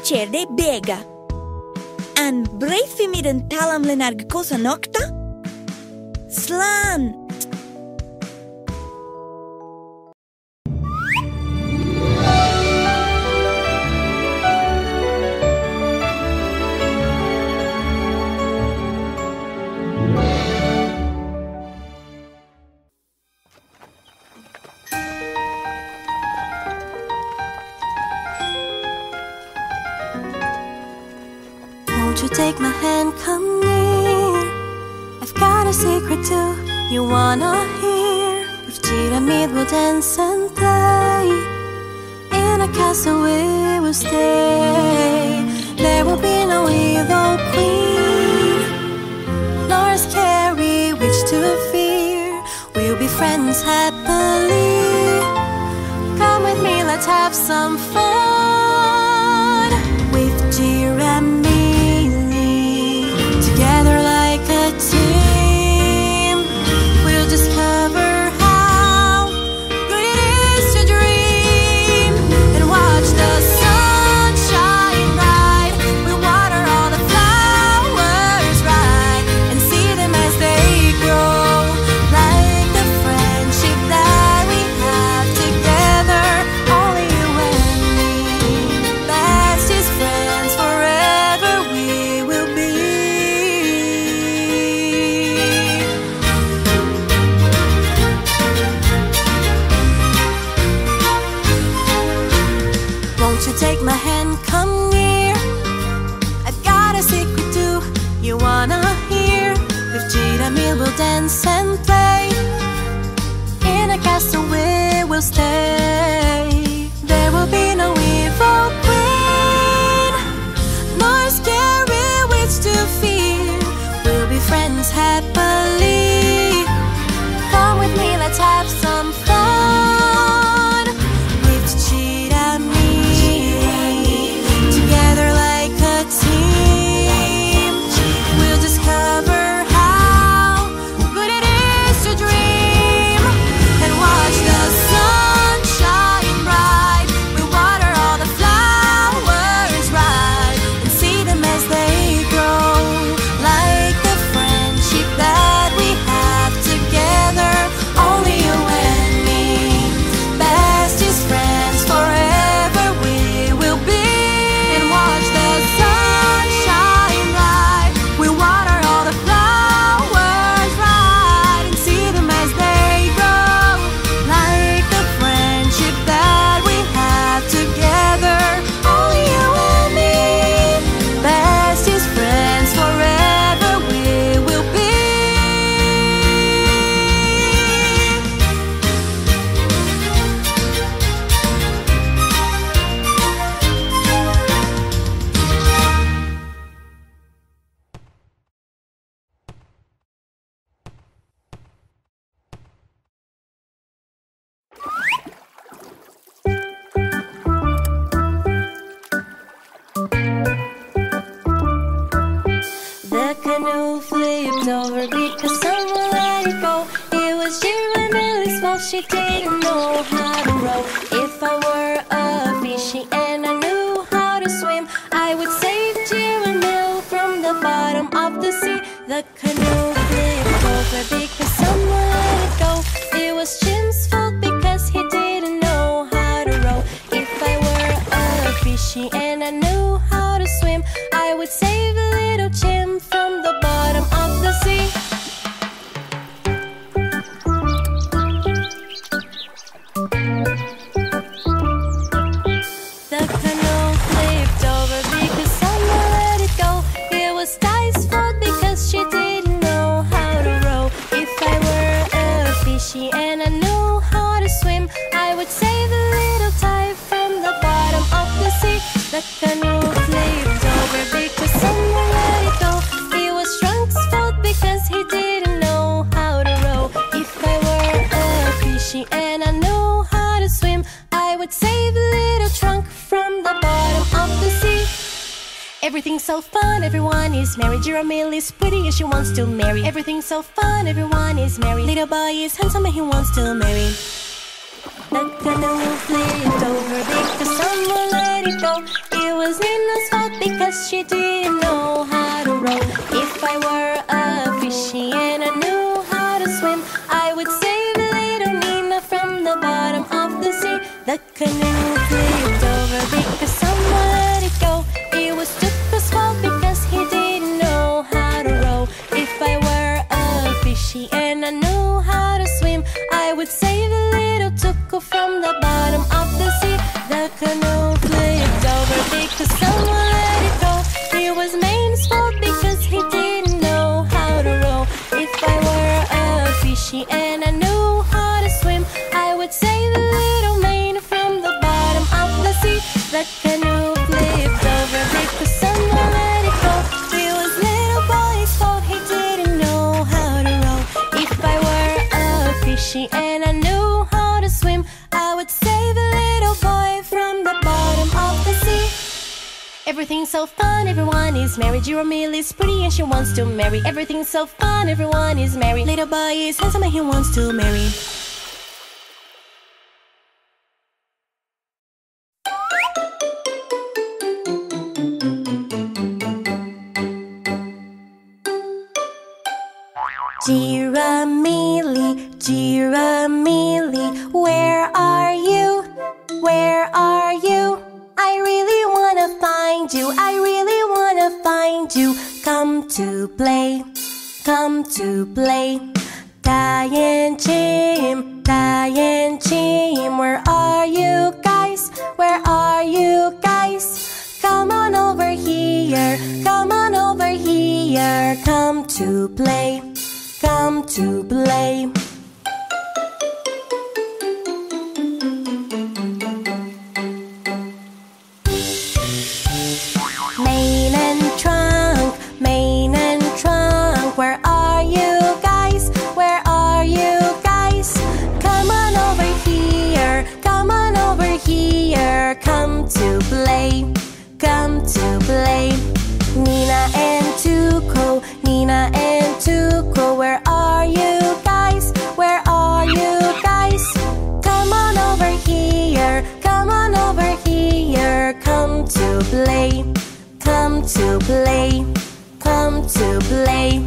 Cairde béga. An breid fi mid an Talamh lenár Cosa nocta? Slán! Won't you take my hand, come near? I've got a secret too, you wanna hear. With Giramille we'll dance and play. In a castle we will stay. There will be no evil queen, nor a scary witch to fear. We'll be friends happily. Come with me, let's have some fun. With Giramille, together like a team, we'll discover how good it is to dream and watch the sun shine bright. We'll water all the flowers right and see them as they grow, like the friendship that we have together. Only you and me, bestest friends forever we will be. Won't you take my hand, come near? I've got a secret too, you wanna hear. With Giramille we'll dance and play. In a castle we will stay. There will be no evil queen, nor a scary witch to fear. We'll be friends happily. Come with me, let's have some fun. With Giramille, together like a team, we'll discover how good it is to dream and watch the sun shine bright. We'll water all the flowers right and see them as they grow, like the friendship that we have together. Only you and me, bestest friends forever we will be. And watch the sun shine bright. We'll water all the flowers right and see them as they grow, like the friendship that we have together. Only you and me, bestest friends forever we will be. The canoe flipped over because someone let it go. It was Giramille's fault, she didn't know how to row. If I were a fishy and I knew how to swim, I would save Giramille from the bottom of the sea. The canoe flipped over because someone let it go. It was Jim's fault because he didn't know how to row. If I were a fishy and I knew how to swim, I would save a little Jim from the bottom of the sea. The canoe flipped over because someone let it go. It was Ty's fault because she didn't know how to row. If I were a fishy and I knew how to swim, I would save a little Ty from the bottom of the sea. The canoe flipped over because someone let it go. It was Trunk's fault because he didn't know how to row. If I were a fishy and I knew how to swim, I would save a little Trunk from the bottom of the sea. Everything's so fun, everyone is merry. Giramille is pretty and she wants to marry. Everything's so fun, everyone is merry. Little boy is handsome and he wants to marry. The canoe flipped over because someone let it go. It was was Nina's fault because she didn't know how to row. If I were a fishy and I knew how to swim, I would save little Nina from the bottom of the sea. The canoe flipped over because someone let it go. It was Tuka's fault because he didn't know how to row. If I were a fishy and I knew how to swim, I would save a little Tuka from the bottom of the sea. The canoe flipped over because someone let it go. It was Main's fault because he didn't know how to row. If I were a fishy and I knew how to swim, I would save a little Main from the bottom of the sea. The canoe flipped over because someone let it go. It was little boy's fault, he didn't know how to row. If I were a fishy and I knew how to swim, I would save a little boy from the bottom of the sea. Everything's so fun, everyone is merry. Giramille is pretty and she wants to marry. Everything's so fun, everyone is merry. Little boy is handsome and he wants to marry. Giramille, Giramille, where are you? Where are you? I really wanna find you, I really wanna find you. Come to play, come to play. Againn, where are you guys? Where are you guys? Come on over here, come on over here. Come to play, come to play. Mane and trunk, where are you guys? Where are you guys? Come on over here, come on over here. Come to play, come to play. Nina and Tuko, Nina and Tuko, where are you guys? Where are you guys? Come on over here, come on over here. Come to play, come to play, come to play.